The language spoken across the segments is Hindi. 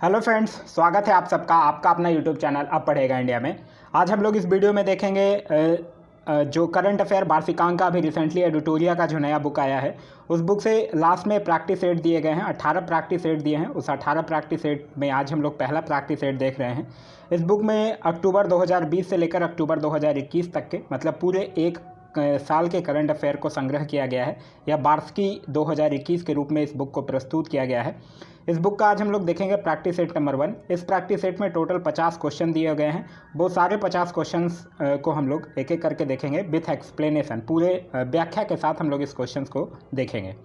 हेलो फ्रेंड्स, स्वागत है आप सबका आपका अपना यूट्यूब चैनल अब पढ़ेगा इंडिया में। आज हम लोग इस वीडियो में देखेंगे जो करंट अफेयर वार्षिकांक का अभी रिसेंटली एडिटोरिया का जो नया बुक आया है उस बुक से लास्ट में प्रैक्टिस सेट दिए गए हैं। 18 प्रैक्टिस सेट दिए हैं। उस 18 प्रैक्टिस सेट में आज हम लोग पहला प्रैक्टिस सेट देख रहे हैं। इस बुक में अक्टूबर 2020 से लेकर अक्टूबर 2021 तक के मतलब पूरे एक साल के करंट अफेयर को संग्रह किया गया है या वार्षिकी 2021 के रूप में इस बुक को प्रस्तुत किया गया है। इस बुक का आज हम लोग देखेंगे प्रैक्टिस सेट नंबर 1। इस प्रैक्टिस सेट में टोटल 50 क्वेश्चन दिए गए हैं। वो सारे 50 क्वेश्चंस को हम लोग एक एक करके देखेंगे विथ एक्सप्लेनेशन, पूरे व्याख्या के साथ हम लोग इस क्वेश्चंस को देखेंगे।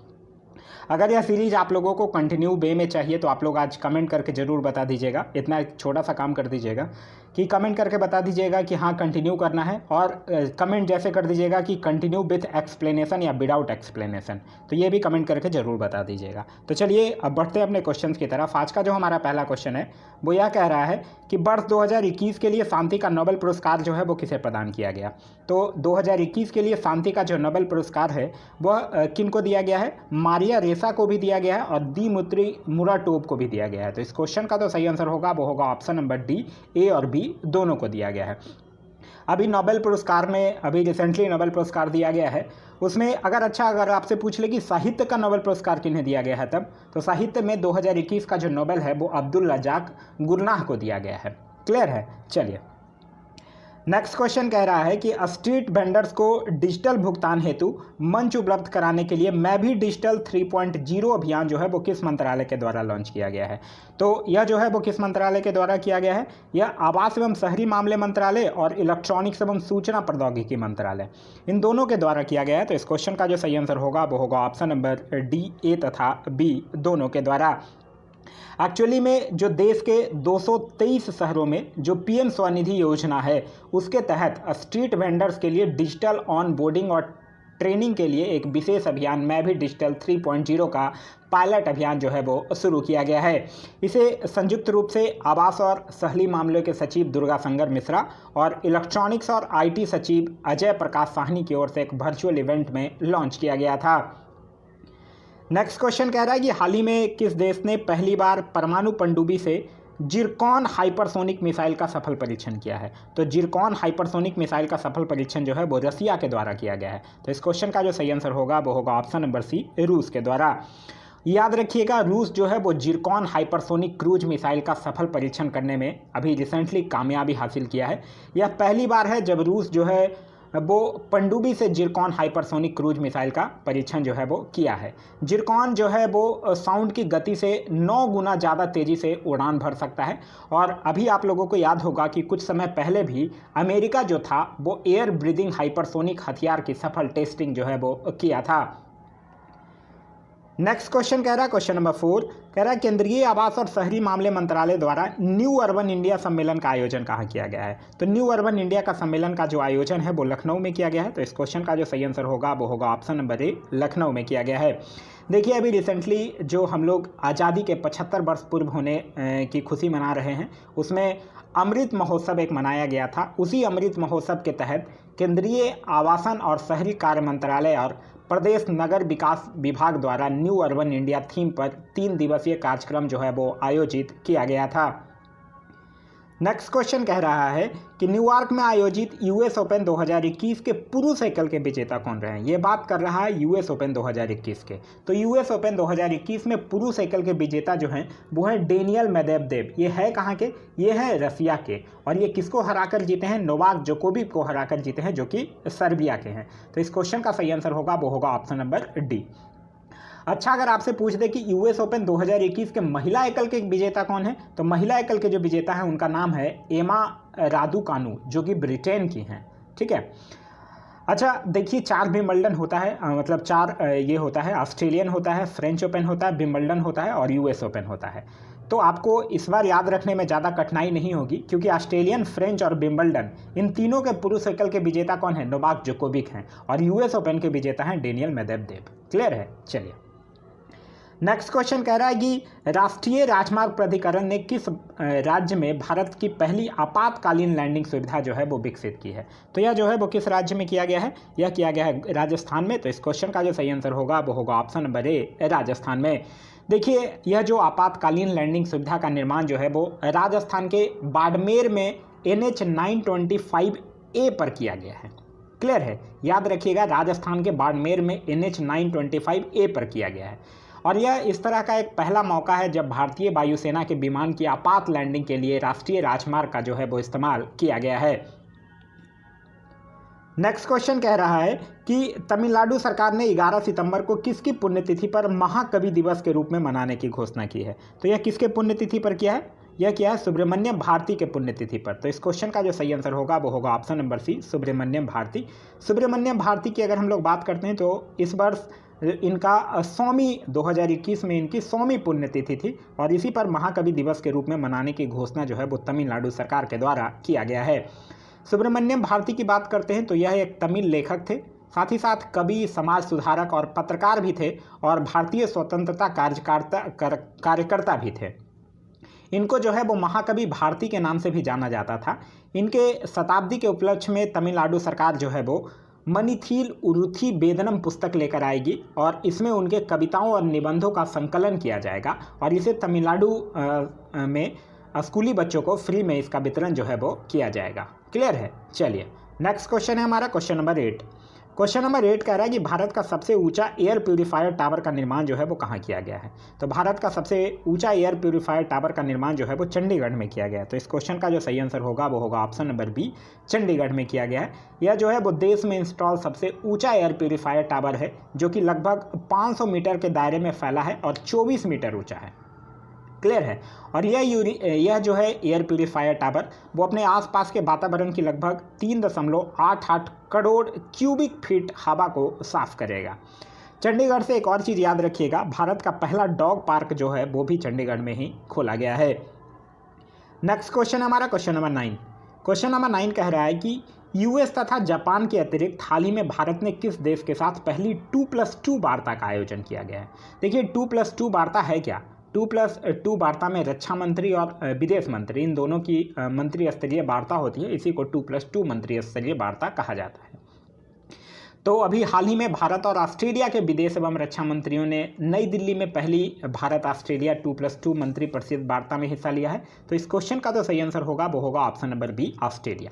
अगर यह सीरीज आप लोगों को कंटिन्यू वे में चाहिए तो आप लोग आज कमेंट करके ज़रूर बता दीजिएगा। इतना एक छोटा सा काम कर दीजिएगा कि कमेंट करके बता दीजिएगा कि हाँ कंटिन्यू करना है, और कमेंट जैसे कर दीजिएगा कि कंटिन्यू विथ एक्सप्लेनेशन या विदाउट एक्सप्लेनेशन, तो ये भी कमेंट करके ज़रूर बता दीजिएगा। तो चलिए अब बढ़ते हैं अपने क्वेश्चन की तरफ। आज का जो हमारा पहला क्वेश्चन है वो यह कह रहा है कि वर्ष 2021 के लिए शांति का नोबेल पुरस्कार जो है वो किसे प्रदान किया गया। तो 2021 के लिए शांति का जो नोबेल पुरस्कार है वह किन को दिया गया है? मारिया रेसा को भी दिया गया है और दिमित्री मुराटोव को भी दिया गया है। तो इस क्वेश्चन का तो सही आंसर होगा वो होगा ऑप्शन नंबर डी, ए और बी दोनों को दिया गया है। अभी नोबेल पुरस्कार में अभी रिसेंटली नोबेल पुरस्कार दिया गया है, उसमें अगर आपसे पूछ ले कि साहित्य का नोबेल पुरस्कार किन्हें दिया गया है तब तो साहित्य में 2021 का जो नोबेल है वो अब्दुल रज़ाक गुरनाह को दिया गया है। क्लियर है? चलिए नेक्स्ट क्वेश्चन कह रहा है कि स्ट्रीट वेंडर्स को डिजिटल भुगतान हेतु मंच उपलब्ध कराने के लिए मैं भी डिजिटल 3.0 अभियान जो है वो किस मंत्रालय के द्वारा लॉन्च किया गया है। तो यह जो है वो किस मंत्रालय के द्वारा किया गया है? यह आवास एवं शहरी मामले मंत्रालय और इलेक्ट्रॉनिक्स एवं सूचना प्रौद्योगिकी मंत्रालय, इन दोनों के द्वारा किया गया है। तो इस क्वेश्चन का जो सही आंसर होगा वो होगा ऑप्शन नंबर डी, ए तथा बी दोनों के द्वारा। एक्चुअली में जो देश के 223 शहरों में जो पीएम स्वनिधि योजना है उसके तहत स्ट्रीट वेंडर्स के लिए डिजिटल ऑन बोर्डिंग और ट्रेनिंग के लिए एक विशेष अभियान मैं भी डिजिटल 3.0 का पायलट अभियान जो है वो शुरू किया गया है। इसे संयुक्त रूप से आवास और शहरी मामलों के सचिव दुर्गा शंकर मिश्रा और इलेक्ट्रॉनिक्स और आईटी सचिव अजय प्रकाश साहनी की ओर से एक वर्चुअल इवेंट में लॉन्च किया गया था। नेक्स्ट क्वेश्चन कह रहा है कि हाल ही में किस देश ने पहली बार परमाणु पनडुब्बी से जिरकॉन हाइपरसोनिक मिसाइल का सफल परीक्षण किया है। तो जिरकॉन हाइपरसोनिक मिसाइल का सफल परीक्षण जो है वो रसिया के द्वारा किया गया है। तो इस क्वेश्चन का जो सही आंसर होगा वो होगा ऑप्शन नंबर सी, रूस के द्वारा। याद रखिएगा रूस जो है वो जिरकॉन हाइपरसोनिक क्रूज मिसाइल का सफल परीक्षण करने में अभी रिसेंटली कामयाबी हासिल किया है। यह पहली बार है जब रूस जो है वो पनडुब्बी से जिरकॉन हाइपरसोनिक क्रूज मिसाइल का परीक्षण जो है वो किया है। जिरकॉन जो है वो साउंड की गति से 9 गुना ज़्यादा तेज़ी से उड़ान भर सकता है। और अभी आप लोगों को याद होगा कि कुछ समय पहले भी अमेरिका जो था वो एयर ब्रीदिंग हाइपरसोनिक हथियार की सफल टेस्टिंग जो है वो किया था। नेक्स्ट क्वेश्चन कह रहा है, क्वेश्चन नंबर 4 कह रहा है केंद्रीय आवास और शहरी मामले मंत्रालय द्वारा न्यू अर्बन इंडिया सम्मेलन का आयोजन कहाँ किया गया है। तो न्यू अर्बन इंडिया का सम्मेलन का जो आयोजन है वो लखनऊ में किया गया है। तो इस क्वेश्चन का जो सही आंसर होगा वो होगा ऑप्शन नंबर ए, लखनऊ में किया गया है। देखिए अभी रिसेंटली जो हम लोग आज़ादी के 75 वर्ष पूर्व होने की खुशी मना रहे हैं, उसमें अमृत महोत्सव एक मनाया गया था। उसी अमृत महोत्सव के तहत केंद्रीय आवासन और शहरी कार्य मंत्रालय और प्रदेश नगर विकास विभाग द्वारा न्यू अर्बन इंडिया थीम पर 3 दिवसीय कार्यक्रम जो है वो आयोजित किया गया था। नेक्स्ट क्वेश्चन कह रहा है कि न्यूयॉर्क में आयोजित यूएस ओपन 2021 के पुरुष एकल के विजेता कौन रहे हैं। ये बात कर रहा है यूएस ओपन 2021 के। तो यूएस ओपन 2021 में पुरुष एकल के विजेता जो हैं वो है डेनियल मेदवेदेव। ये है कहाँ के? ये है रसिया के। और ये किसको हराकर जीते हैं? नोवाक जोकोविक को हराकर जीते हैं जो कि सर्बिया के हैं। तो इस क्वेश्चन का सही आंसर होगा वो होगा ऑप्शन नंबर डी। अच्छा, अगर आपसे पूछ दे कि यूएस ओपन 2021 के महिला एकल के विजेता कौन है, तो महिला एकल के जो विजेता हैं उनका नाम है एमा रादुकानु जो कि ब्रिटेन की हैं। ठीक है। अच्छा देखिए 4 विंबलडन होता है, मतलब 4 ये होता है, ऑस्ट्रेलियन होता है, फ्रेंच ओपन होता है, विंबलडन होता है और यूएस ओपन होता है। तो आपको इस बार याद रखने में ज़्यादा कठिनाई नहीं होगी क्योंकि ऑस्ट्रेलियन, फ्रेंच और विंबलडन इन तीनों के पुरुष एकल के विजेता कौन है? नोवाक जोकोविक हैं। और यूएस ओपन के विजेता हैं डेनियल मेदवेदेव। क्लियर है? चलिए नेक्स्ट क्वेश्चन कह रहा है कि राष्ट्रीय राजमार्ग प्राधिकरण ने किस राज्य में भारत की पहली आपातकालीन लैंडिंग सुविधा जो है वो विकसित की है। तो यह जो है वो किस राज्य में किया गया है, यह किया गया है राजस्थान में। तो इस क्वेश्चन का जो सही आंसर होगा वो होगा ऑप्शन नंबर ए, राजस्थान में। देखिए, यह जो आपातकालीन लैंडिंग सुविधा का निर्माण जो है वो राजस्थान के बाड़मेर में NH 925A पर किया गया है। क्लियर है, याद रखिएगा, राजस्थान के बाड़मेर में NH 925A पर किया गया है। और यह इस तरह का एक पहला मौका है जब भारतीय वायुसेना के विमान की आपात लैंडिंग के लिए राष्ट्रीय राजमार्ग का जो है वो इस्तेमाल किया गया है। नेक्स्ट क्वेश्चन कह रहा है कि तमिलनाडु सरकार ने 11 सितंबर को किसकी पुण्यतिथि पर महाकवि दिवस के रूप में मनाने की घोषणा की है। तो यह किसके पुण्यतिथि पर किया है, यह किया है सुब्रमण्यम भारती के पुण्यतिथि पर। तो इस क्वेश्चन का जो सही आंसर होगा वो होगा option number C, Subramaniam Bharati. Subramaniam Bharati की अगर हम लोग बात करते हैं तो इस वर्ष इनका 100वीं 2021 में इनकी 100वीं पुण्यतिथि थी और इसी पर महाकवि दिवस के रूप में मनाने की घोषणा जो है वो तमिलनाडु सरकार के द्वारा किया गया है। सुब्रमण्यम भारती की बात करते हैं तो यह एक तमिल लेखक थे, साथ ही साथ कवि, समाज सुधारक और पत्रकार भी थे और भारतीय स्वतंत्रता कार्यकर्ता भी थे। इनको जो है वो महाकवि भारती के नाम से भी जाना जाता था। इनके शताब्दी के उपलक्ष्य में तमिलनाडु सरकार जो है वो मणिथील उरुथी वेदनम पुस्तक लेकर आएगी और इसमें उनके कविताओं और निबंधों का संकलन किया जाएगा और इसे तमिलनाडु में स्कूली बच्चों को फ्री में इसका वितरण जो है वो किया जाएगा। क्लियर है। चलिए, नेक्स्ट क्वेश्चन है हमारा क्वेश्चन नंबर 8। क्वेश्चन नंबर 8 कह रहा है कि भारत का सबसे ऊंचा एयर प्यूरीफायर टावर का निर्माण जो है वो कहाँ किया गया है। तो भारत का सबसे ऊंचा एयर प्यूरीफायर टावर का निर्माण जो है वो चंडीगढ़ में किया गया है। तो इस क्वेश्चन का जो सही आंसर होगा वो होगा ऑप्शन नंबर बी, चंडीगढ़ में किया गया है। यह जो है वो देश में इंस्टॉल सबसे ऊंचा एयर प्यूरीफायर टावर है जो कि लगभग 500 मीटर के दायरे में फैला है और 24 मीटर ऊंचा है। क्लियर है। और यह जो है एयर प्यूरीफायर टावर वो अपने आसपास के वातावरण की लगभग 3.88 करोड़ क्यूबिक फीट हवा को साफ करेगा। चंडीगढ़ से एक और चीज़ याद रखिएगा, भारत का पहला डॉग पार्क जो है वो भी चंडीगढ़ में ही खोला गया है। नेक्स्ट क्वेश्चन हमारा क्वेश्चन नंबर 9। क्वेश्चन नंबर 9 कह रहा है कि यूएस तथा जापान के अतिरिक्त हाल ही में भारत ने किस देश के साथ पहली 2+2 वार्ता का आयोजन किया गया है। देखिए, 2+2 वार्ता है क्या। 2+2 वार्ता में रक्षा मंत्री और विदेश मंत्री, इन दोनों की मंत्री स्तरीय वार्ता होती है। इसी को 2+2 मंत्री स्तरीय वार्ता कहा जाता है। तो अभी हाल ही में भारत और ऑस्ट्रेलिया के विदेश एवं रक्षा मंत्रियों ने नई दिल्ली में पहली भारत ऑस्ट्रेलिया 2+2 मंत्री परिषद वार्ता में हिस्सा लिया है। तो इस क्वेश्चन का तो सही आंसर होगा वो होगा ऑप्शन नंबर बी, ऑस्ट्रेलिया।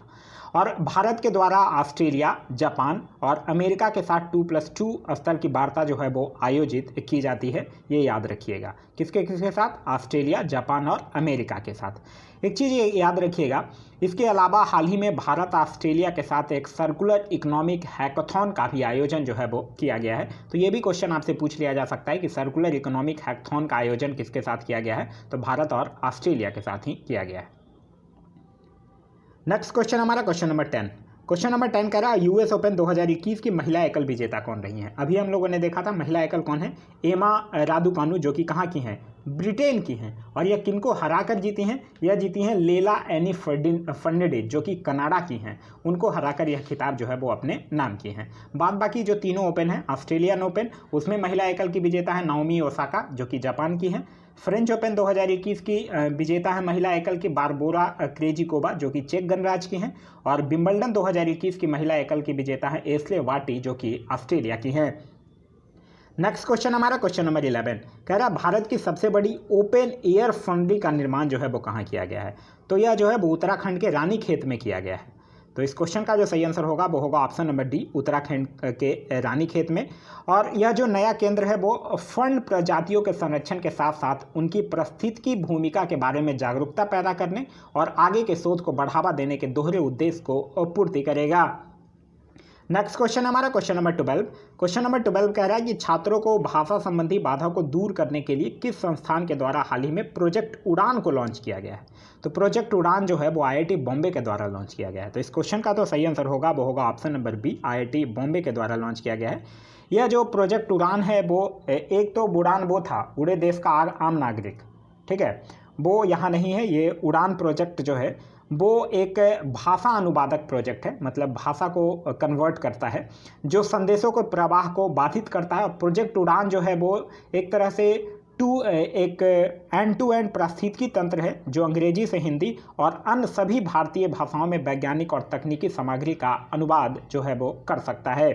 और भारत के द्वारा ऑस्ट्रेलिया, जापान और अमेरिका के साथ 2+2 स्तर की वार्ता जो है वो आयोजित की जाती है, ये याद रखिएगा। किसके किसके साथ, ऑस्ट्रेलिया, जापान और अमेरिका के साथ। एक चीज़ ये याद रखिएगा, इसके अलावा हाल ही में भारत ऑस्ट्रेलिया के साथ एक सर्कुलर इकोनॉमिक हैकाथॉन का भी आयोजन जो है वो किया गया है। तो ये भी क्वेश्चन आपसे पूछ लिया जा सकता है कि सर्कुलर इकोनॉमिक हैकाथॉन का आयोजन किसके साथ किया गया है। तो भारत और ऑस्ट्रेलिया के साथ ही किया गया है। नेक्स्ट क्वेश्चन हमारा क्वेश्चन नंबर 10। क्वेश्चन नंबर 10 कह रहा है यूएस ओपन 2021 की महिला एकल विजेता कौन रही हैं। अभी हम लोगों ने देखा था महिला एकल कौन है, एमा रादुकानु, जो कि कहाँ की हैं, ब्रिटेन की हैं। और यह किनको हराकर जीती हैं, यह जीती हैं लेला एनी फर्नांडिस, जो कि कनाडा की हैं। उनको हराकर यह खिताब जो है वो अपने नाम की हैं। बाद बाकी जो तीनों ओपन हैं, ऑस्ट्रेलियन ओपन, उसमें महिला एकल की विजेता है नाओमी ओसाका, जो कि जापान की हैं। फ्रेंच ओपन 2021 की विजेता है महिला एकल की बारबोरा क्रेजिकोवा, जो कि चेक गणराज्य की हैं। और विंबलडन 2021 की महिला एकल की विजेता है एस्ले वाटी, जो कि ऑस्ट्रेलिया की हैं। नेक्स्ट क्वेश्चन हमारा क्वेश्चन नंबर 11 कह रहा है भारत की सबसे बड़ी ओपन एयर फाउंड्री का निर्माण जो है वो कहाँ किया गया है। तो यह जो है वो उत्तराखंड के रानीखेत में किया गया है। तो इस क्वेश्चन का जो सही आंसर होगा वो होगा ऑप्शन नंबर डी, उत्तराखंड के रानीखेत में। और यह जो नया केंद्र है वो फंड प्रजातियों के संरक्षण के साथ साथ उनकी पारिस्थितिकी भूमिका के बारे में जागरूकता पैदा करने और आगे के शोध को बढ़ावा देने के दोहरे उद्देश्य को पूर्ति करेगा। नेक्स्ट क्वेश्चन हमारा क्वेश्चन नंबर 12। क्वेश्चन नंबर 12 कह रहा है कि छात्रों को भाषा संबंधी बाधा को दूर करने के लिए किस संस्थान के द्वारा हाल ही में प्रोजेक्ट उड़ान को लॉन्च किया गया है। तो प्रोजेक्ट उड़ान जो है वो IIT बॉम्बे के द्वारा लॉन्च किया गया है। तो इस क्वेश्चन का तो सही आंसर होगा वो होगा option number B, IIT Bombay के द्वारा लॉन्च किया गया है। यह जो प्रोजेक्ट उड़ान है वो एक तो उड़ान वो था उड़े देश का आम नागरिक, ठीक है, वो यहाँ नहीं है। ये उड़ान प्रोजेक्ट जो है वो एक भाषा अनुवादक प्रोजेक्ट है, मतलब भाषा को कन्वर्ट करता है, जो संदेशों के प्रवाह को बाधित करता है। और प्रोजेक्ट उड़ान जो है वो एक तरह से एक एंड टू एंड पारिस्थितिकी तंत्र है जो अंग्रेजी से हिंदी और अन्य सभी भारतीय भाषाओं में वैज्ञानिक और तकनीकी सामग्री का अनुवाद जो है वो कर सकता है।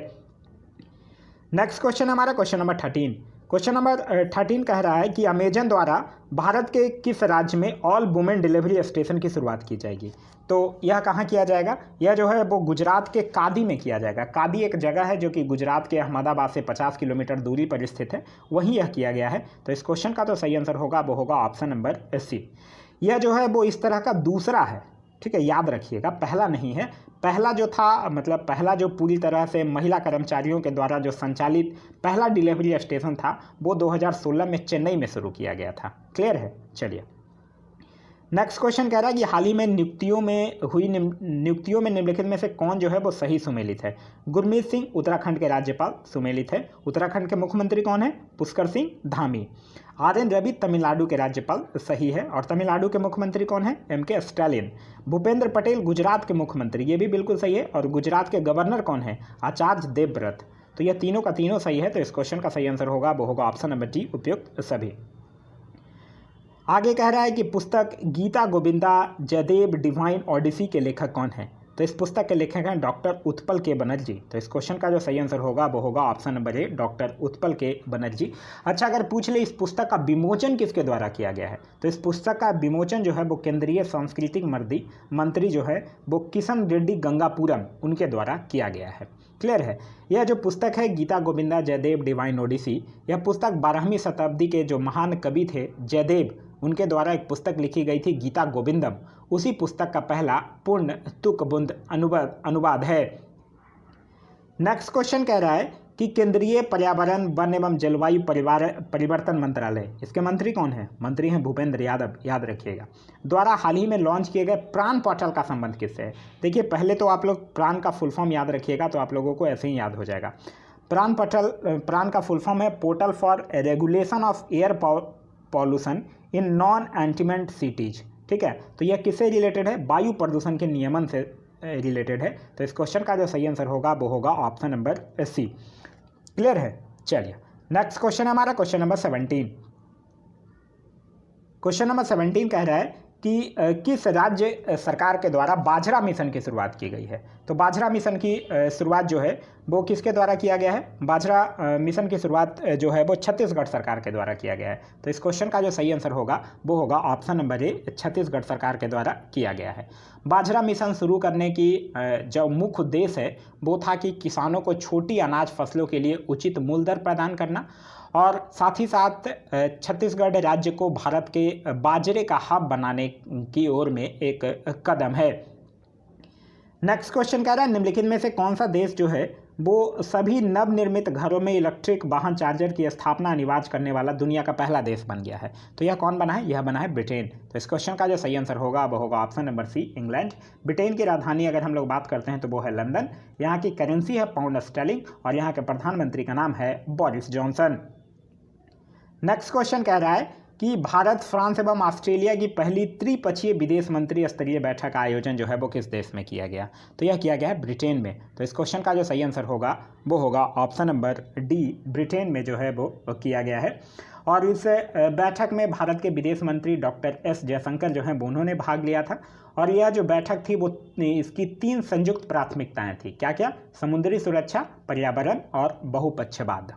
नेक्स्ट क्वेश्चन हमारा क्वेश्चन नंबर 13। क्वेश्चन नंबर 13 कह रहा है कि अमेजन द्वारा भारत के किस राज्य में ऑल वुमेन डिलीवरी स्टेशन की शुरुआत की जाएगी। तो यह कहाँ किया जाएगा, यह जो है वो गुजरात के कादी में किया जाएगा। कादी एक जगह है जो कि गुजरात के अहमदाबाद से 50 किलोमीटर दूरी पर स्थित है, वहीं यह किया गया है। तो इस क्वेश्चन का तो सही आंसर होगा वो होगा ऑप्शन नंबर सी। यह जो है वो इस तरह का दूसरा है, ठीक है, याद रखिएगा, पहला नहीं है। पहला जो था, मतलब पहला जो पूरी तरह से महिला कर्मचारियों के द्वारा जो संचालित पहला डिलीवरी स्टेशन था वो 2016 में चेन्नई में शुरू किया गया था। क्लियर है। चलिए नेक्स्ट क्वेश्चन कह रहा है कि हाल ही में नियुक्तियों में निम्नलिखित में से कौन जो है वो सही सुमेलित है। गुरमीत सिंह उत्तराखंड के राज्यपाल सुमेलित है। उत्तराखंड के मुख्यमंत्री कौन है, पुष्कर सिंह धामी। RN रवि तमिलनाडु के राज्यपाल सही है, और तमिलनाडु के मुख्यमंत्री कौन है, MK स्टालिन। भूपेंद्र पटेल गुजरात के मुख्यमंत्री, ये भी बिल्कुल सही है, और गुजरात के गवर्नर कौन है, आचार्य देवव्रत। तो ये तीनों का तीनों सही है। तो इस क्वेश्चन का सही आंसर होगा वो होगा ऑप्शन नंबर डी, उपयुक्त सभी। आगे कह रहा है कि पुस्तक गीता गोविंदा जयदेव डिवाइन ओडिसी के लेखक कौन हैं। तो इस पुस्तक के लेखक हैं डॉक्टर उत्पल के बनर्जी। तो इस क्वेश्चन का जो सही आंसर होगा वो होगा ऑप्शन नंबर ए, डॉक्टर उत्पल के बनर्जी। अच्छा, अगर पूछ ले इस पुस्तक का विमोचन किसके द्वारा किया गया है, तो इस पुस्तक का विमोचन जो है वो केंद्रीय सांस्कृतिक मंत्री जो है वो किशन रेड्डी गंगापुरम, उनके द्वारा किया गया है। क्लियर है। यह जो पुस्तक है गीता गोविंदा जयदेव डिवाइन ओडिसी, यह पुस्तक 12वीं शताब्दी के जो महान कवि थे जयदेव, उनके द्वारा एक पुस्तक लिखी गई थी गीता गोविंदम। उसी पुस्तक का पहला पूर्ण तुकबुंद अनुवाद है। नेक्स्ट क्वेश्चन कह रहा है कि केंद्रीय पर्यावरण वन एवं जलवायु परिवर्तन मंत्रालय, इसके मंत्री कौन है, मंत्री हैं भूपेंद्र यादव, याद रखिएगा, द्वारा हाल ही में लॉन्च किए गए प्राण पोर्टल का संबंध किससे है। देखिए पहले तो आप लोग प्राण का फुल फॉर्म याद रखिएगा, तो आप लोगों को ऐसे ही याद हो जाएगा। प्राण का फुल फॉर्म है portal for regulation of air pollution in non attainment cities. ठीक है, तो यह किससे रिलेटेड है, वायु प्रदूषण के नियमन से रिलेटेड है। तो इस क्वेश्चन का जो सही आंसर होगा वो होगा ऑप्शन नंबर सी। क्लियर है। चलिए नेक्स्ट क्वेश्चन है हमारा क्वेश्चन नंबर 17। क्वेश्चन नंबर 17 कह रहा है कि किस राज्य सरकार के द्वारा बाजरा मिशन की शुरुआत की गई है। तो बाजरा मिशन की शुरुआत जो है वो किसके द्वारा किया गया है, बाजरा मिशन की शुरुआत जो है वो छत्तीसगढ़ सरकार के द्वारा किया गया है। तो इस क्वेश्चन का जो सही आंसर होगा वो होगा ऑप्शन नंबर ए, छत्तीसगढ़ सरकार के द्वारा किया गया है। बाजरा मिशन शुरू करने की जो मुख्य उद्देश्य है वो था कि किसानों को छोटी अनाज फसलों के लिए उचित मूल्य दर प्रदान करना, और साथ ही साथ छत्तीसगढ़ राज्य को भारत के बाजरे का हब बनाने की ओर में एक कदम है। नेक्स्ट क्वेश्चन कह रहा है निम्नलिखित में से कौन सा देश जो है वो सभी नवनिर्मित घरों में इलेक्ट्रिक वाहन चार्जर की स्थापना अनिवार्य करने वाला दुनिया का पहला देश बन गया है। तो यह कौन बना है, यह बना है ब्रिटेन। तो इस क्वेश्चन का जो सही आंसर होगा वो होगा option number C, England. Britain की राजधानी अगर हम लोग बात करते हैं तो वो है लंदन। यहाँ की करेंसी है पाउंड स्टर्लिंग, और यहाँ के प्रधानमंत्री का नाम है बोरिस जॉनसन। नेक्स्ट क्वेश्चन कह रहा है कि भारत, फ्रांस एवं ऑस्ट्रेलिया की पहली त्रिपक्षीय विदेश मंत्री स्तरीय बैठक का आयोजन जो है वो किस देश में किया गया। तो यह किया गया है ब्रिटेन में। तो इस क्वेश्चन का जो सही आंसर होगा वो होगा ऑप्शन नंबर डी, ब्रिटेन में जो है वो किया गया है। और इस बैठक में भारत के विदेश मंत्री डॉक्टर एस जयशंकर जो हैं वो उन्होंने भाग लिया था। और यह जो बैठक थी वो इसकी 3 संयुक्त प्राथमिकताएँ थी। क्या क्या, समुद्री सुरक्षा, पर्यावरण और बहुपक्षवाद।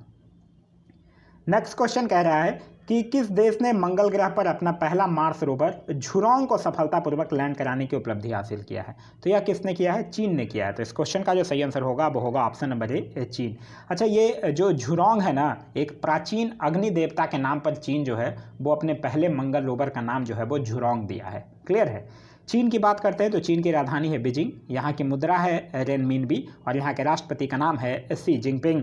नेक्स्ट क्वेश्चन कह रहा है कि किस देश ने मंगल ग्रह पर अपना पहला मार्स रोवर झुरोंग को सफलतापूर्वक लैंड कराने की उपलब्धि हासिल किया है। तो यह किसने किया है, चीन ने किया है। तो इस क्वेश्चन का जो सही आंसर होगा वो होगा ऑप्शन नंबर ए, चीन। अच्छा, ये जो झुरोंग है ना, एक प्राचीन अग्नि देवता के नाम पर चीन जो है वो अपने पहले मंगल रोवर का नाम जो है वो झुरोंग दिया है। क्लियर है। चीन की बात करते हैं तो चीन की राजधानी है बीजिंग, यहाँ की मुद्रा है रेनमिनबी, और यहाँ के राष्ट्रपति का नाम है शी जिनपिंग।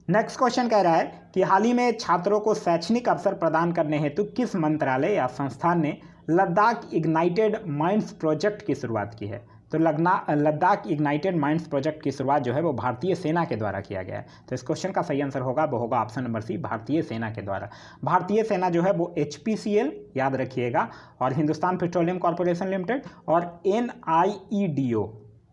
नेक्स्ट क्वेश्चन कह रहा है कि हाल ही में छात्रों को शैक्षणिक अवसर प्रदान करने हेतु किस मंत्रालय या संस्थान ने लद्दाख इग्नाइटेड माइंड्स प्रोजेक्ट की शुरुआत की है। तो लद्दाख इग्नाइटेड माइंड्स प्रोजेक्ट की शुरुआत जो है वो भारतीय सेना के द्वारा किया गया है। तो इस क्वेश्चन का सही आंसर होगा वो होगा ऑप्शन नंबर सी, भारतीय सेना के द्वारा। भारतीय सेना जो है वो HPCL याद रखिएगा, और हिंदुस्तान पेट्रोलियम कॉर्पोरेशन लिमिटेड, और NIEDO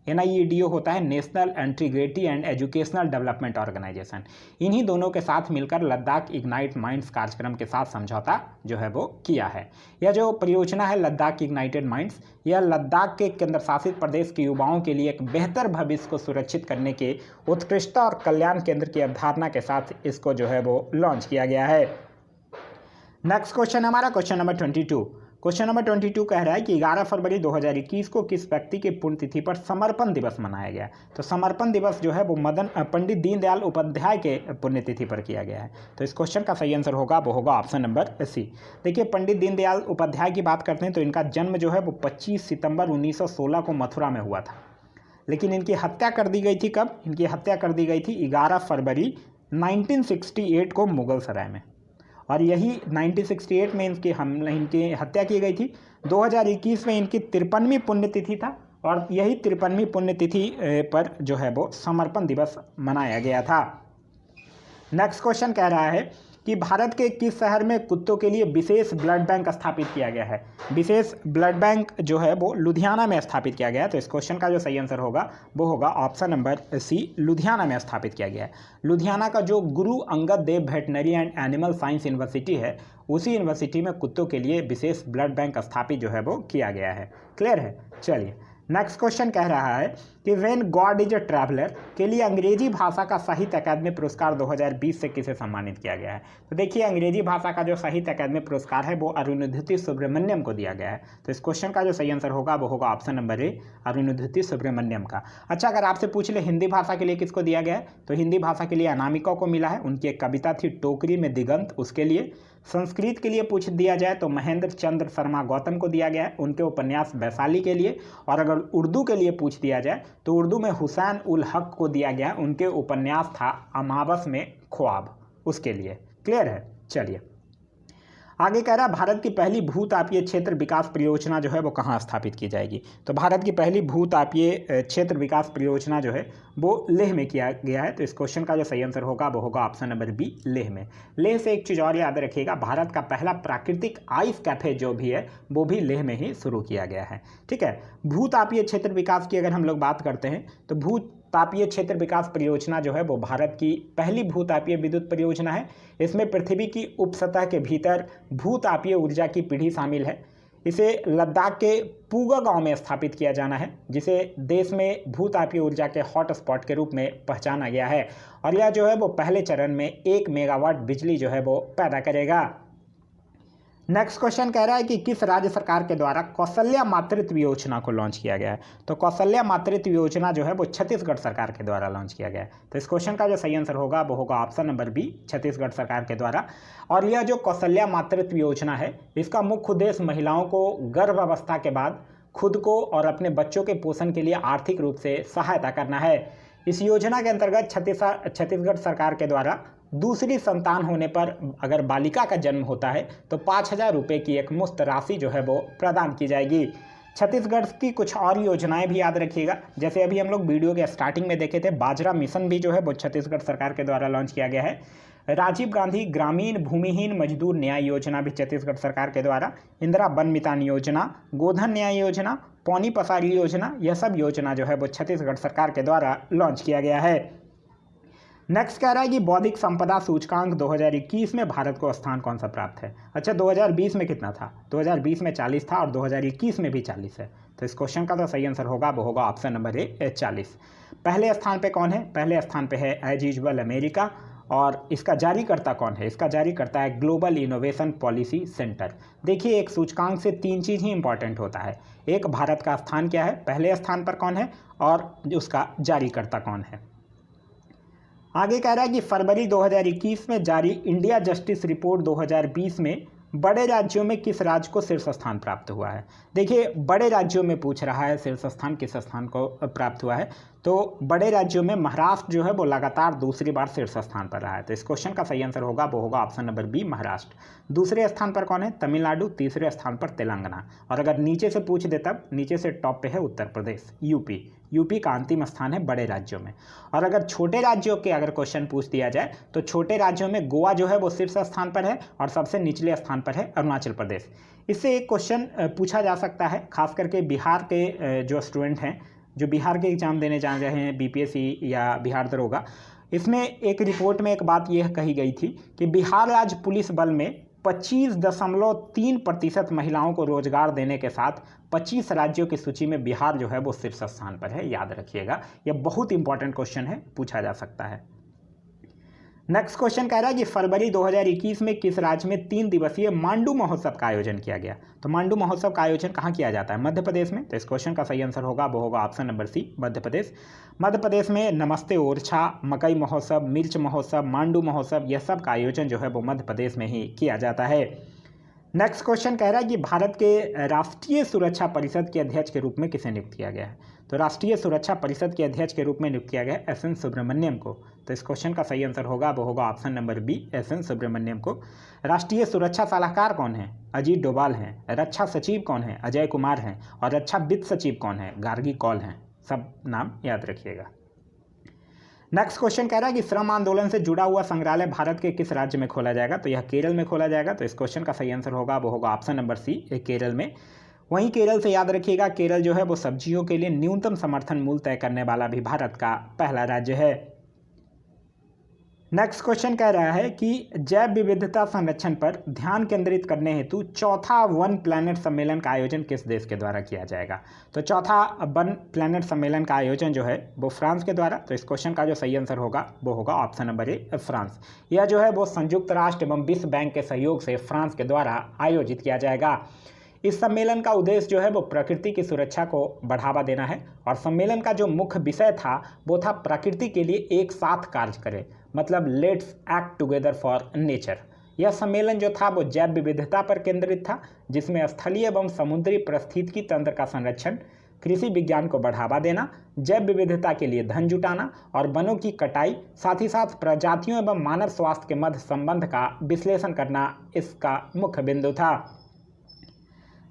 NIEDO होता है National Integrity and Educational Development Organisation. इन्हीं दोनों के साथ मिलकर लद्दाख इग्नाइट माइंड्स कार्यक्रम के साथ समझौता जो है वो किया है। यह जो परियोजना है लद्दाख इग्नाइटेड माइंड्स, यह लद्दाख के केंद्र शासित प्रदेश के युवाओं के लिए एक बेहतर भविष्य को सुरक्षित करने के उत्कृष्टता और कल्याण केंद्र की अवधारणा के साथ इसको जो है वो लॉन्च किया गया है। नेक्स्ट क्वेश्चन हमारा क्वेश्चन नंबर 22। क्वेश्चन नंबर 22 कह रहा है कि 11 फरवरी 2021 को किस व्यक्ति के पुण्यतिथि पर समर्पण दिवस मनाया गया। तो समर्पण दिवस जो है वो पंडित दीनदयाल उपाध्याय के पुण्यतिथि पर किया गया है। तो इस क्वेश्चन का सही आंसर होगा वो होगा ऑप्शन नंबर सी। देखिए पंडित दीनदयाल उपाध्याय की बात करते हैं तो इनका जन्म जो है वो 25 सितंबर 1916 को मथुरा में हुआ था, लेकिन इनकी हत्या कर दी गई थी कब? इनकी हत्या कर दी गई थी 11 फरवरी 1968 को मुगल सराय में, और यही 1968 में इनकी हत्या की गई थी। 2021 में इनकी 53वीं पुण्यतिथि था, और यही 53वीं पुण्यतिथि पर जो है वो समर्पण दिवस मनाया गया था। नेक्स्ट क्वेश्चन कह रहा है कि भारत के किस शहर में कुत्तों के लिए विशेष ब्लड बैंक स्थापित किया गया है। विशेष ब्लड बैंक जो है वो लुधियाना में स्थापित किया गया है। तो इस क्वेश्चन का जो सही आंसर होगा वो होगा ऑप्शन नंबर सी, लुधियाना में स्थापित किया गया है। लुधियाना का जो Guru Angad Dev veterinary and animal science university है, उसी यूनिवर्सिटी में कुत्तों के लिए विशेष ब्लड बैंक स्थापित जो है वो किया गया है। क्लियर है? चलिए नेक्स्ट क्वेश्चन कह रहा है कि when God is a traveller के लिए अंग्रेजी भाषा का साहित्य अकादमी पुरस्कार 2020 से किसे सम्मानित किया गया है। तो देखिए अंग्रेजी भाषा का जो साहित्य अकादमी पुरस्कार है वो अरुंधति सुब्रमण्यम को दिया गया है। तो इस क्वेश्चन का जो सही आंसर होगा वो होगा option number A, Arundhati Subramaniam का। अच्छा, अगर आपसे पूछ ले हिंदी भाषा के लिए किसको दिया गया है, तो हिंदी भाषा के लिए अनामिका को मिला है, उनकी एक कविता थी टोकरी में दिगंत, उसके लिए। संस्कृत के लिए पूछ दिया जाए तो महेंद्र चंद्र शर्मा गौतम को दिया गया है, उनके उपन्यास वैशाली के लिए। और अगर उर्दू के लिए पूछ दिया जाए तो उर्दू में हुसैन उल हक को दिया गया है, उनके उपन्यास था अमावस में ख्वाब, उसके लिए। क्लियर है? चलिए आगे कह रहा है भारत की पहली भूतापीय क्षेत्र विकास परियोजना जो है वो कहाँ स्थापित की जाएगी। तो भारत की पहली भूतापीय क्षेत्र विकास परियोजना जो है वो लेह में किया गया है। तो इस क्वेश्चन का जो सही आंसर होगा वो होगा ऑप्शन नंबर बी, लेह में। लेह से एक चीज़ और याद रखिएगा, भारत का पहला प्राकृतिक आइस कैफे जो भी है वो भी लेह में ही शुरू किया गया है। ठीक है, भूतापीय क्षेत्र विकास की अगर हम लोग बात करते हैं तो भूतापीय क्षेत्र विकास परियोजना जो है वो भारत की पहली भूतापीय विद्युत परियोजना है। इसमें पृथ्वी की उपसतह के भीतर भूतापीय ऊर्जा की पीढ़ी शामिल है। इसे लद्दाख के पूगा गांव में स्थापित किया जाना है, जिसे देश में भूतापीय ऊर्जा के हॉट स्पॉट के रूप में पहचाना गया है। और यह जो है वो पहले चरण में 1 मेगावाट बिजली जो है वो पैदा करेगा। नेक्स्ट क्वेश्चन कह रहा है कि किस राज्य सरकार के द्वारा कौशल्या मातृत्व योजना को लॉन्च किया गया है। तो कौशल्या मातृत्व योजना जो है वो छत्तीसगढ़ सरकार के द्वारा लॉन्च किया गया है। तो इस क्वेश्चन का जो सही आंसर होगा वो होगा ऑप्शन नंबर बी, छत्तीसगढ़ सरकार के द्वारा। और यह जो कौशल्या मातृत्व योजना है, इसका मुख्य उद्देश्य महिलाओं को गर्भ अवस्था के बाद खुद को और अपने बच्चों के पोषण के लिए आर्थिक रूप से सहायता करना है। इस योजना के अंतर्गत छत्तीसगढ़ सरकार के द्वारा दूसरी संतान होने पर अगर बालिका का जन्म होता है तो 5,000 रुपये की एक मुफ्त राशि जो है वो प्रदान की जाएगी। छत्तीसगढ़ की कुछ और योजनाएं भी याद रखिएगा, जैसे अभी हम लोग वीडियो के स्टार्टिंग में देखे थे, बाजरा मिशन भी जो है वो छत्तीसगढ़ सरकार के द्वारा लॉन्च किया गया है। राजीव गांधी ग्रामीण भूमिहीन मजदूर न्याय योजना भी छत्तीसगढ़ सरकार के द्वारा, इंदिरा वन मितान योजना, गोधन न्याय योजना, पौनी पसारी योजना, यह सब योजना जो है वो छत्तीसगढ़ सरकार के द्वारा लॉन्च किया गया है। नेक्स्ट कह रहा है कि बौद्धिक संपदा सूचकांक 2021 में भारत को स्थान कौन सा प्राप्त है। अच्छा, 2020 में कितना था? 2020 में 40 था और 2021 में भी 40 है। तो इस क्वेश्चन का तो सही आंसर होगा वो होगा ऑप्शन नंबर ए, 40। पहले स्थान पे कौन है? पहले स्थान पे है एज यूजुअल अमेरिका। और इसका जारीकर्ता कौन है? इसका जारीकर्ता है ग्लोबल इनोवेशन पॉलिसी सेंटर। देखिए एक सूचकांक से 3 चीज़ ही इंपॉर्टेंट होता है, एक भारत का स्थान क्या है, पहले स्थान पर कौन है, और उसका जारीकर्ता कौन है। आगे कह रहा है कि फरवरी 2021 में जारी इंडिया जस्टिस रिपोर्ट 2020 में बड़े राज्यों में किस राज्य को शीर्ष स्थान प्राप्त हुआ है। देखिए बड़े राज्यों में पूछ रहा है शीर्ष स्थान किस स्थान को प्राप्त हुआ है, तो बड़े राज्यों में महाराष्ट्र जो है वो लगातार दूसरी बार शीर्ष स्थान पर रहा है। तो इस क्वेश्चन का सही आंसर होगा वो होगा ऑप्शन नंबर बी, महाराष्ट्र। दूसरे स्थान पर कौन है? तमिलनाडु। तीसरे स्थान पर तेलंगाना। और अगर नीचे से पूछ दे तब नीचे से टॉप पे है उत्तर प्रदेश, यूपी। यूपी का अंतिम स्थान है बड़े राज्यों में। और अगर छोटे राज्यों के अगर क्वेश्चन पूछ दिया जाए तो छोटे राज्यों में गोवा जो है वो शीर्ष स्थान पर है और सबसे निचले स्थान पर है अरुणाचल प्रदेश। इससे एक क्वेश्चन पूछा जा सकता है, खास करके बिहार के जो स्टूडेंट हैं जो बिहार के एग्ज़ाम देने जा रहे हैं, बीपीएससी या बिहार दरोगा, इसमें एक रिपोर्ट में एक बात यह कही गई थी कि बिहार राज्य पुलिस बल में 25.3% महिलाओं को रोजगार देने के साथ 25 राज्यों की सूची में बिहार जो है वो शीर्ष स्थान पर है। याद रखिएगा, यह बहुत इंपॉर्टेंट क्वेश्चन है, पूछा जा सकता है। नेक्स्ट क्वेश्चन कह रहा है कि फरवरी 2021 में किस राज्य में 3 दिवसीय मांडू महोत्सव का आयोजन किया गया? तो मांडू महोत्सव का आयोजन कहाँ किया जाता है? मध्य प्रदेश में। तो इस क्वेश्चन का सही आंसर होगा वो होगा ऑप्शन नंबर सी, मध्य प्रदेश। मध्य प्रदेश में नमस्ते ओरछा, मकई महोत्सव, मिर्च महोत्सव, मांडू महोत्सव, यह सब का आयोजन जो है वो मध्य प्रदेश में ही किया जाता है। नेक्स्ट क्वेश्चन कह रहा है कि भारत के राष्ट्रीय सुरक्षा परिषद के अध्यक्ष के रूप में किसे नियुक्त किया गया है? तो राष्ट्रीय सुरक्षा परिषद के अध्यक्ष के रूप में नियुक्त किया गया है एस एन सुब्रमण्यम को। तो इस क्वेश्चन का सही आंसर होगा वो होगा option number B, S N Subramaniam को। राष्ट्रीय सुरक्षा सलाहकार कौन है? अजीत डोभाल हैं। रक्षा सचिव कौन है? अजय कुमार हैं। और रक्षा वित्त सचिव कौन है? गार्गी कौल हैं। सब नाम याद रखिएगा। नेक्स्ट क्वेश्चन कह रहा है कि श्रम आंदोलन से जुड़ा हुआ संग्रहालय भारत के किस राज्य में खोला जाएगा? तो यह केरल में खोला जाएगा। तो इस क्वेश्चन का सही आंसर होगा वो होगा ऑप्शन नंबर सी, केरल में। वहीं केरल से याद रखिएगा, केरल जो है वो सब्जियों के लिए न्यूनतम समर्थन मूल्य तय करने वाला भी भारत का पहला राज्य है। नेक्स्ट क्वेश्चन कह रहा है कि जैव विविधता संरक्षण पर ध्यान केंद्रित करने हेतु चौथा वन प्लैनेट सम्मेलन का आयोजन किस देश के द्वारा किया जाएगा? तो चौथा वन प्लैनेट सम्मेलन का आयोजन जो है वो फ्रांस के द्वारा। तो इस क्वेश्चन का जो सही आंसर होगा वो होगा ऑप्शन नंबर ए, फ्रांस। यह जो है वो संयुक्त राष्ट्र एवं विश्व बैंक के सहयोग से फ्रांस के द्वारा आयोजित किया जाएगा। इस सम्मेलन का उद्देश्य जो है वो प्रकृति की सुरक्षा को बढ़ावा देना है और सम्मेलन का जो मुख्य विषय था वो था प्रकृति के लिए एक साथ कार्य करें, मतलब let's act together for nature. यह सम्मेलन जो था वो जैव विविधता पर केंद्रित था, जिसमें स्थलीय एवं समुद्री पारिस्थितिकी तंत्र का संरक्षण, कृषि विज्ञान को बढ़ावा देना, जैव विविधता के लिए धन जुटाना और वनों की कटाई, साथ ही साथ प्रजातियों एवं मानव स्वास्थ्य के मध्य संबंध का विश्लेषण करना इसका मुख्य बिंदु था।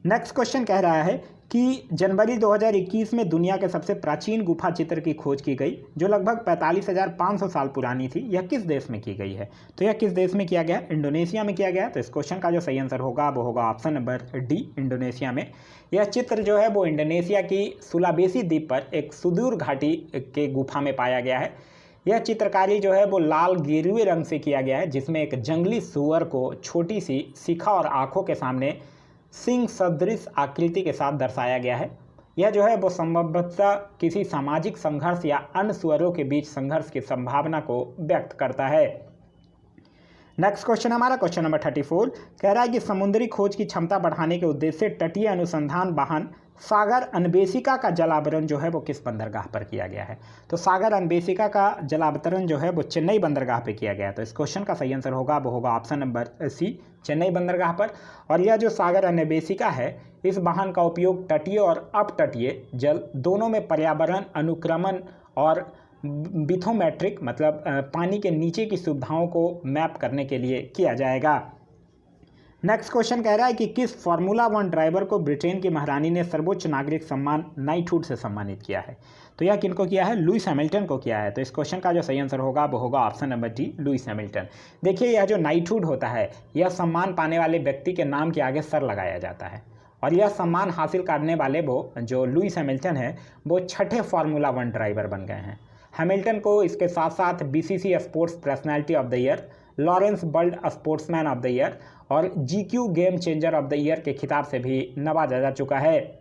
नेक्स्ट क्वेश्चन कह रहा है कि जनवरी 2021 में दुनिया के सबसे प्राचीन गुफा चित्र की खोज की गई, जो लगभग 45,500 साल पुरानी थी। यह किस देश में की गई है? तो यह किस देश में किया गया? इंडोनेशिया में किया गया। तो इस क्वेश्चन का जो सही आंसर होगा वो होगा ऑप्शन नंबर डी, इंडोनेशिया में। यह चित्र जो है वो इंडोनेशिया की सुलावेसी द्वीप पर एक सुदूर घाटी के गुफा में पाया गया है। यह चित्रकारी जो है वो लाल गेरुए रंग से किया गया है, जिसमें एक जंगली सुअर को छोटी सी शिखा और आंखों के सामने सिंह सदृश आकृति के साथ दर्शाया गया है। यह जो है वो संभवतः किसी सामाजिक संघर्ष या अन्य सुअरों के बीच संघर्ष की संभावना को व्यक्त करता है। नेक्स्ट क्वेश्चन हमारा क्वेश्चन नंबर 34 कह रहा है कि समुद्री खोज की क्षमता बढ़ाने के उद्देश्य से तटीय अनुसंधान वाहन सागर अन्वेषिका का जलावतरण जो है वो किस बंदरगाह पर किया गया है? तो सागर अन्वेषिका का जलावतरण जो है वो चेन्नई बंदरगाह पर किया गया है। तो इस क्वेश्चन का सही आंसर होगा वो होगा ऑप्शन नंबर सी, चेन्नई बंदरगाह पर। और यह जो सागर अन्वेषिका है, इस वाहन का उपयोग तटीय और अपतटीय जल दोनों में पर्यावरण अनुक्रमण और बिथोमेट्रिक मतलब पानी के नीचे की सुविधाओं को मैप करने के लिए किया जाएगा। नेक्स्ट क्वेश्चन कह रहा है कि किस फार्मूला 1 ड्राइवर को ब्रिटेन की महारानी ने सर्वोच्च नागरिक सम्मान नाइटहुड से सम्मानित किया है? तो यह किनको किया है? लुइस हैमिल्टन को किया है। तो इस क्वेश्चन का जो सही आंसर होगा वो होगा option number D, Lewis Hamilton. देखिए, यह जो नाइटहुड होता है, यह सम्मान पाने वाले व्यक्ति के नाम के आगे सर लगाया जाता है और यह सम्मान हासिल करने वाले वो जो लुइस हैमिल्टन है वो 6ठे फार्मूला 1 ड्राइवर बन गए हैं। हैमिल्टन को इसके साथ साथ BBC sports personality of the year, Laureus world sportsman of the year और GQ game changer of the year के खिताब से भी नवाजा जा चुका है।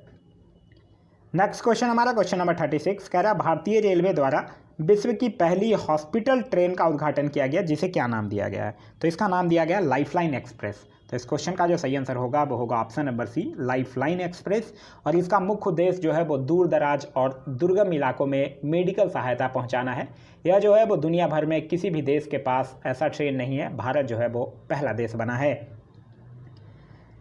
नेक्स्ट क्वेश्चन हमारा क्वेश्चन नंबर 36 कह रहा है भारतीय रेलवे द्वारा विश्व की पहली हॉस्पिटल ट्रेन का उद्घाटन किया गया, जिसे क्या नाम दिया गया है? तो इसका नाम दिया गया लाइफलाइन एक्सप्रेस। तो इस क्वेश्चन का जो सही आंसर होगा वो होगा option number C, Lifeline Express. और इसका मुख्य उद्देश्य जो है वो दूर दराज और दुर्गम इलाकों में मेडिकल सहायता पहुंचाना है। यह जो है वो दुनिया भर में किसी भी देश के पास ऐसा ट्रेन नहीं है, भारत जो है वो पहला देश बना है।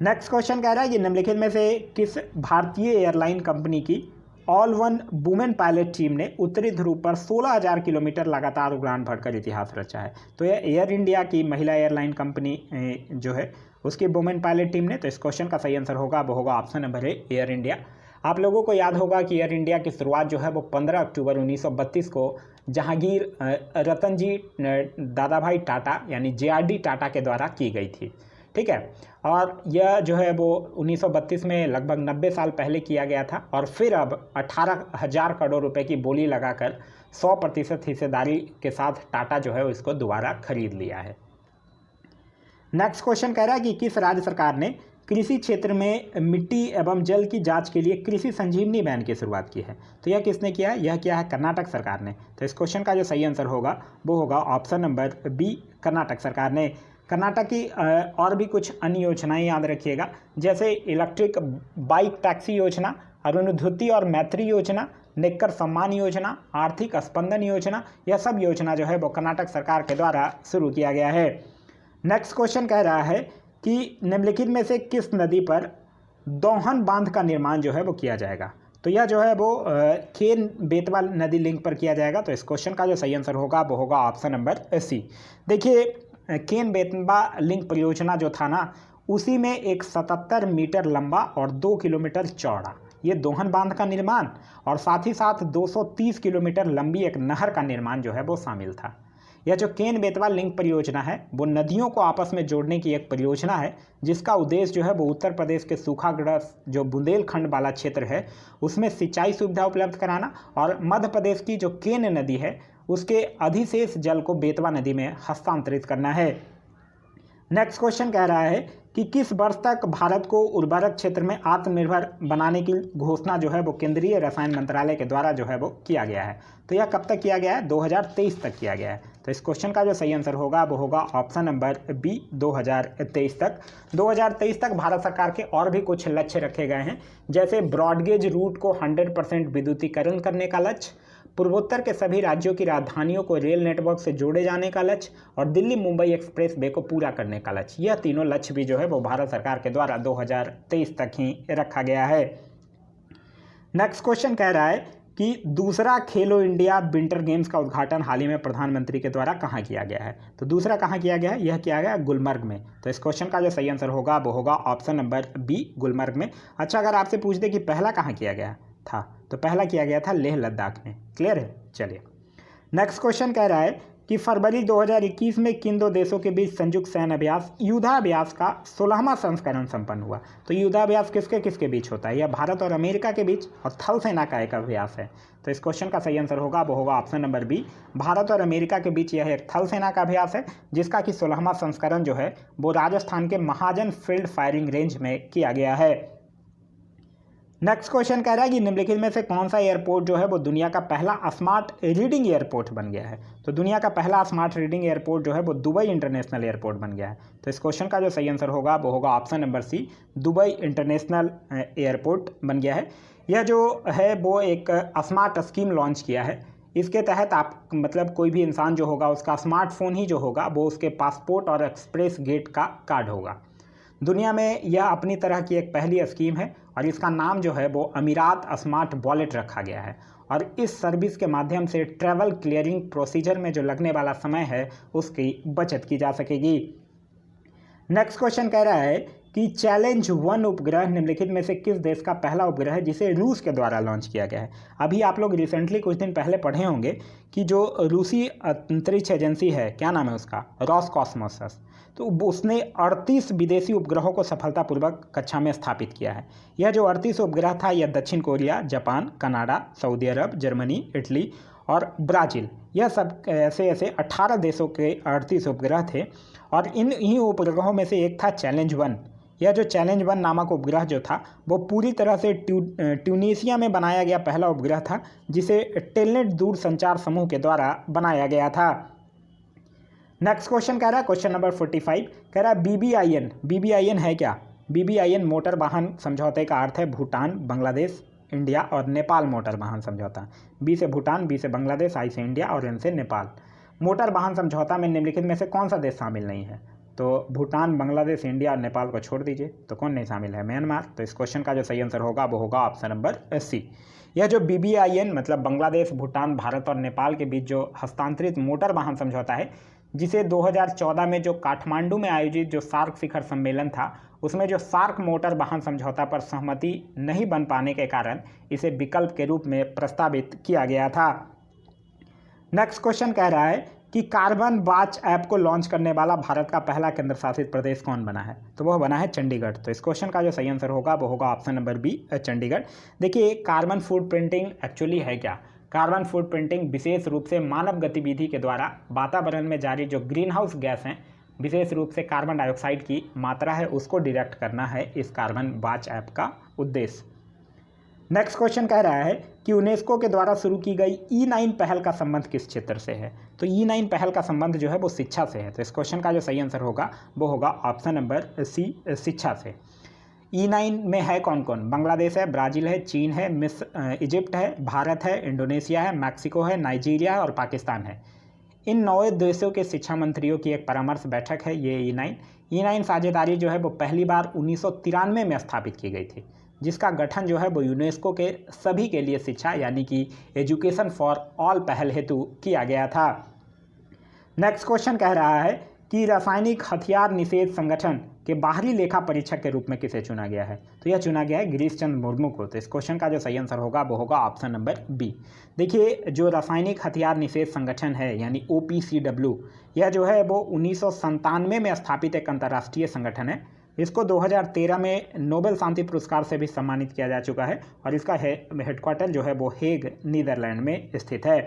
नेक्स्ट क्वेश्चन कह रहा है कि निम्नलिखित में से किस भारतीय एयरलाइन कंपनी की all one women pilot team ने उत्तरी ध्रुव पर 16,000 किलोमीटर लगातार उड़ान भरकर इतिहास रचा है? तो यह एयर इंडिया की महिला एयरलाइन कंपनी जो है उसकी वुमेन पायलट टीम ने। तो इस क्वेश्चन का सही आंसर होगा वो होगा ऑप्शन नंबर ए, एयर इंडिया। आप लोगों को याद होगा कि एयर इंडिया की शुरुआत जो है वो 15 अक्टूबर 1932 को जहांगीर रतन जी दादाभाई टाटा यानी JRD टाटा के द्वारा की गई थी। ठीक है। और यह जो है वो 1932 में लगभग 90 साल पहले किया गया था और फिर अब 18,000 करोड़ रुपए की बोली लगाकर 100% हिस्सेदारी के साथ टाटा जो है इसको दोबारा खरीद लिया है। नेक्स्ट क्वेश्चन कह रहा है कि किस राज्य सरकार ने कृषि क्षेत्र में मिट्टी एवं जल की जांच के लिए कृषि संजीवनी वैन की शुरुआत की है? तो यह किसने किया है? यह किया है कर्नाटक सरकार ने। तो इस क्वेश्चन का जो सही आंसर होगा वो होगा ऑप्शन नंबर बी, कर्नाटक सरकार ने। कर्नाटक की और भी कुछ अन्य योजनाएं याद रखिएगा, जैसे इलेक्ट्रिक बाइक टैक्सी योजना, अरुणधुति और मैत्री योजना, नेक्कर सम्मान योजना, आर्थिक स्पंदन योजना, यह सब योजना जो है वो कर्नाटक सरकार के द्वारा शुरू किया गया है। नेक्स्ट क्वेश्चन कह रहा है कि निम्नलिखित में से किस नदी पर दोहन बांध का निर्माण जो है वो किया जाएगा? तो यह जो है वो केन बेतवा नदी लिंक पर किया जाएगा। तो इस क्वेश्चन का जो सही आंसर होगा वो होगा ऑप्शन नंबर सी। देखिए, केन बेतवा लिंक परियोजना जो था ना, उसी में एक 77 मीटर लंबा और 2 किलोमीटर चौड़ा ये दोहन बांध का निर्माण और साथ ही साथ 230 किलोमीटर लंबी एक नहर का निर्माण जो है वो शामिल था। यह जो केन बेतवा लिंक परियोजना है वो नदियों को आपस में जोड़ने की एक परियोजना है, जिसका उद्देश्य जो है वो उत्तर प्रदेश के सूखाग्रस्त जो बुंदेलखंड वाला क्षेत्र है उसमें सिंचाई सुविधा उपलब्ध कराना और मध्य प्रदेश की जो केन नदी है उसके अधिशेष जल को बेतवा नदी में हस्तांतरित करना है। नेक्स्ट क्वेश्चन कह रहा है कि किस वर्ष तक भारत को उर्वरक क्षेत्र में आत्मनिर्भर बनाने की घोषणा जो है वो केंद्रीय रसायन मंत्रालय के द्वारा जो है वो किया गया है? तो यह कब तक किया गया है? 2023 तक किया गया है। तो इस क्वेश्चन का जो सही आंसर होगा वो होगा ऑप्शन नंबर बी, 2023 तक। 2023 तक भारत सरकार के और भी कुछ लक्ष्य रखे गए हैं, जैसे ब्रॉडगेज रूट को 100% विद्युतीकरण करने का लक्ष्य, पूर्वोत्तर के सभी राज्यों की राजधानियों को रेल नेटवर्क से जोड़े जाने का लक्ष्य और दिल्ली मुंबई एक्सप्रेस वे को पूरा करने का लक्ष्य। यह तीनों लक्ष्य भी जो है वो भारत सरकार के द्वारा 2023 तक ही रखा गया है। नेक्स्ट क्वेश्चन कह रहा है कि दूसरा खेलो इंडिया विंटर गेम्स का उद्घाटन हाल ही में प्रधानमंत्री के द्वारा कहाँ किया गया है? तो दूसरा कहाँ किया गया है? यह किया गया गुलमर्ग में। तो इस क्वेश्चन का जो सही आंसर होगा वो होगा ऑप्शन नंबर बी, गुलमर्ग में। अच्छा, अगर आपसे पूछ दे कि पहला कहाँ किया गया था, तो पहला किया गया था लेह लद्दाख में। क्लियर है? चलिए, नेक्स्ट क्वेश्चन कह रहा है कि फरवरी 2021 में किन दो देशों के बीच संयुक्त सैन्य अभ्यास युद्धाभ्यास का 16वां संस्करण संपन्न हुआ? तो युद्धाभ्यास किसके किसके बीच होता है? यह भारत और अमेरिका के बीच और थल सेना का एक अभ्यास है। तो इस क्वेश्चन का सही आंसर होगा वो होगा ऑप्शन नंबर बी, भारत और अमेरिका के बीच यह एक थल सेना का अभ्यास है, जिसका कि 16वां संस्करण जो है वो राजस्थान के महाजन फील्ड फायरिंग रेंज में किया गया है। नेक्स्ट क्वेश्चन कह रहा है कि निम्नलिखित में से कौन सा एयरपोर्ट जो है वो दुनिया का पहला स्मार्ट रीडिंग एयरपोर्ट बन गया है? तो दुनिया का पहला स्मार्ट रीडिंग एयरपोर्ट जो है वो दुबई इंटरनेशनल एयरपोर्ट बन गया है। तो इस क्वेश्चन का जो सही आंसर होगा वो होगा option number C, Dubai International Airport बन गया है। यह जो है वो एक स्मार्ट स्कीम लॉन्च किया है। इसके तहत आप मतलब कोई भी इंसान जो होगा उसका स्मार्टफोन ही जो होगा वो उसके पासपोर्ट और एक्सप्रेस गेट का कार्ड होगा। दुनिया में यह अपनी तरह की एक पहली स्कीम है और इसका नाम जो है वो अमीरात स्मार्ट वॉलेट रखा गया है और इस सर्विस के माध्यम से ट्रैवल क्लियरिंग प्रोसीजर में जो लगने वाला समय है उसकी बचत की जा सकेगी। नेक्स्ट क्वेश्चन कह रहा है कि चैलेंज 1 उपग्रह निम्नलिखित में से किस देश का पहला उपग्रह है जिसे रूस के द्वारा लॉन्च किया गया है? अभी आप लोग रिसेंटली कुछ दिन पहले पढ़े होंगे कि जो रूसी अंतरिक्ष एजेंसी है, क्या नाम है उसका, रॉसकॉस्मोस, तो उसने 38 विदेशी उपग्रहों को सफलतापूर्वक कक्षा में स्थापित किया है। यह जो 38 उपग्रह था यह दक्षिण कोरिया, जापान, कनाडा, सऊदी अरब, जर्मनी, इटली और ब्राज़ील, यह सब ऐसे 18 देशों के 38 उपग्रह थे और इन्हीं उपग्रहों में से एक था चैलेंज 1। यह जो चैलेंज 1 नामक उपग्रह जो था वो पूरी तरह से ट्यूनीशिया में बनाया गया पहला उपग्रह था, जिसे टेलनेट दूरसंचार समूह के द्वारा बनाया गया था। नेक्स्ट क्वेश्चन कह रहा है क्वेश्चन नंबर 45 कह रहा है BBIN है क्या? BBIN मोटर वाहन समझौते का अर्थ है भूटान, बांग्लादेश, इंडिया और नेपाल मोटर वाहन समझौता। बी से भूटान, बी से बांग्लादेश, आई से इंडिया और एन से नेपाल। मोटर वाहन समझौता में निम्नलिखित में से कौन सा देश शामिल नहीं है? तो भूटान, बांग्लादेश, इंडिया और नेपाल को छोड़ दीजिए, तो कौन नहीं शामिल है? म्यांमार। तो इस क्वेश्चन का जो सही आंसर होगा वो होगा ऑप्शन नंबर सी। यह जो BBIN मतलब बांग्लादेश, भूटान, भारत और नेपाल के बीच जो हस्तांतरित मोटर वाहन समझौता है, जिसे 2014 में जो काठमांडू में आयोजित जो सार्क शिखर सम्मेलन था उसमें जो सार्क मोटर वाहन समझौता पर सहमति नहीं बन पाने के कारण इसे विकल्प के रूप में प्रस्तावित किया गया था। नेक्स्ट क्वेश्चन कह रहा है कि कार्बन वॉच ऐप को लॉन्च करने वाला भारत का पहला केंद्र शासित प्रदेश कौन बना है? तो वह बना है चंडीगढ़। तो इस क्वेश्चन का जो सही आंसर होगा वो होगा ऑप्शन नंबर बी, चंडीगढ़। देखिए, कार्बन फुट प्रिंटिंग एक्चुअली है क्या? कार्बन फुट प्रिंटिंग विशेष रूप से मानव गतिविधि के द्वारा वातावरण में जारी जो ग्रीन हाउस गैस हैं, विशेष रूप से कार्बन डाइऑक्साइड की मात्रा है, उसको डिटेक्ट करना है इस कार्बन वॉच ऐप का उद्देश्य। नेक्स्ट क्वेश्चन कह रहा है कि यूनेस्को के द्वारा शुरू की गई E9 पहल का संबंध किस क्षेत्र से है? तो E9 पहल का संबंध जो है वो शिक्षा से है। तो इस क्वेश्चन का जो सही आंसर होगा वो होगा ऑप्शन नंबर सी, शिक्षा से। E9 में है कौन कौन? बांग्लादेश है, ब्राज़ील है, चीन है, इजिप्ट है, भारत है, इंडोनेशिया है, मैक्सिको है, नाइजीरिया है और पाकिस्तान है। इन 9 देशों के शिक्षा मंत्रियों की एक परामर्श बैठक है ये E9 साझेदारी जो है वो पहली बार 1993 में स्थापित की गई थी, जिसका गठन जो है वो यूनेस्को के सभी के लिए शिक्षा यानी कि एजुकेशन फॉर ऑल पहल हेतु किया गया था। नेक्स्ट क्वेश्चन कह रहा है कि रासायनिक हथियार निषेध संगठन के बाहरी लेखा परीक्षक के रूप में किसे चुना गया है? तो यह चुना गया है गिरीश चंद्र मुर्मू को। तो इस क्वेश्चन का जो सही आंसर होगा वो होगा ऑप्शन नंबर बी। देखिए, जो रासायनिक हथियार निषेध संगठन है यानी OPCW, यह जो है वो 1997 में स्थापित एक अंतर्राष्ट्रीय संगठन है। इसको 2013 में नोबेल शांति पुरस्कार से भी सम्मानित किया जा चुका है और इसका हेडक्वार्टर जो है वो हेग, नीदरलैंड में स्थित है।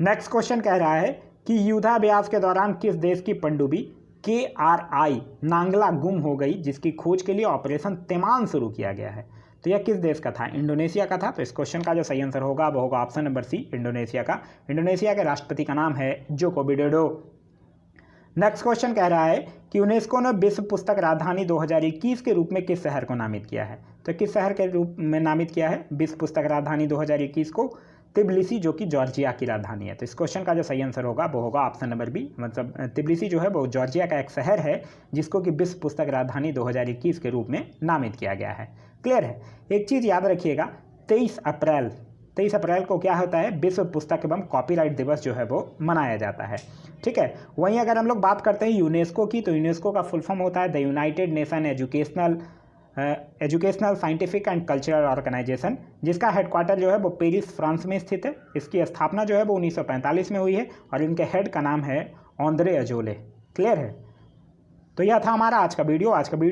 नेक्स्ट क्वेश्चन कह रहा है कि युद्धाभ्यास के दौरान किस देश की पनडुब्बी KRI नांगला गुम हो गई, जिसकी खोज के लिए ऑपरेशन तैमान शुरू किया गया है? तो यह किस देश का था? इंडोनेशिया का था। तो इस क्वेश्चन का जो सही आंसर होगा वो होगा ऑप्शन नंबर सी, इंडोनेशिया का। इंडोनेशिया के राष्ट्रपति का नाम है जोको विडोडो। नेक्स्ट क्वेश्चन कह रहा है कि यूनेस्को ने विश्व पुस्तक राजधानी 2021 के रूप में किस शहर को नामित किया है? तो किस शहर के रूप में नामित किया है विश्व पुस्तक राजधानी 2021 को? तिब्लिसी, जो कि जॉर्जिया की राजधानी है। तो इस क्वेश्चन का जो सही आंसर होगा वो होगा ऑप्शन नंबर बी, मतलब तिब्लिसी जो है वो जॉर्जिया का एक शहर है जिसको कि विश्व पुस्तक राजधानी 2021 के रूप में नामित किया गया है। क्लियर है? एक चीज़ याद रखिएगा, 23 अप्रैल को क्या होता है? विश्व पुस्तक एवं कॉपीराइट दिवस जो है वो मनाया जाता है। ठीक है, वहीं अगर हम लोग बात करते हैं यूनेस्को की, तो यूनेस्को का फुल फॉर्म होता है the United Nation Educational Scientific and Cultural Organisation, जिसका हेडक्वार्टर जो है वो पेरिस, फ्रांस में स्थित है। इसकी स्थापना जो है वो 1945 में हुई है और इनके हेड का नाम है ऑन्द्रे अजोले। क्लियर है? तो यह था हमारा आज का वीडियो।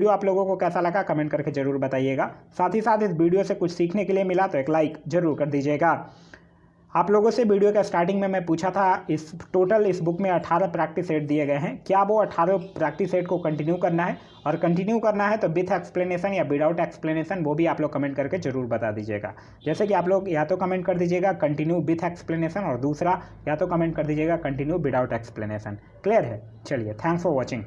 आप लोगों को कैसा लगा कमेंट करके जरूर बताइएगा। साथ ही साथ इस वीडियो से कुछ सीखने के लिए मिला तो एक लाइक जरूर कर दीजिएगा। आप लोगों से वीडियो के स्टार्टिंग में मैं पूछा था, इस बुक में 18 प्रैक्टिस सेट दिए गए हैं, क्या वो 18 प्रैक्टिस सेट को कंटिन्यू करना है? और कंटिन्यू करना है तो विथ एक्सप्लेनेशन या विदाउट एक्सप्लेनेशन, वो भी आप लोग कमेंट करके जरूर बता दीजिएगा। जैसे कि आप लोग या तो कमेंट कर दीजिएगा कंटिन्यू विथ एक्सप्लेनेशन, और दूसरा या तो कमेंट कर दीजिएगा कंटिन्यू विदाउट एक्सप्लेनेशन। क्लियर है? चलिए, थैंक्स फॉर वॉचिंग।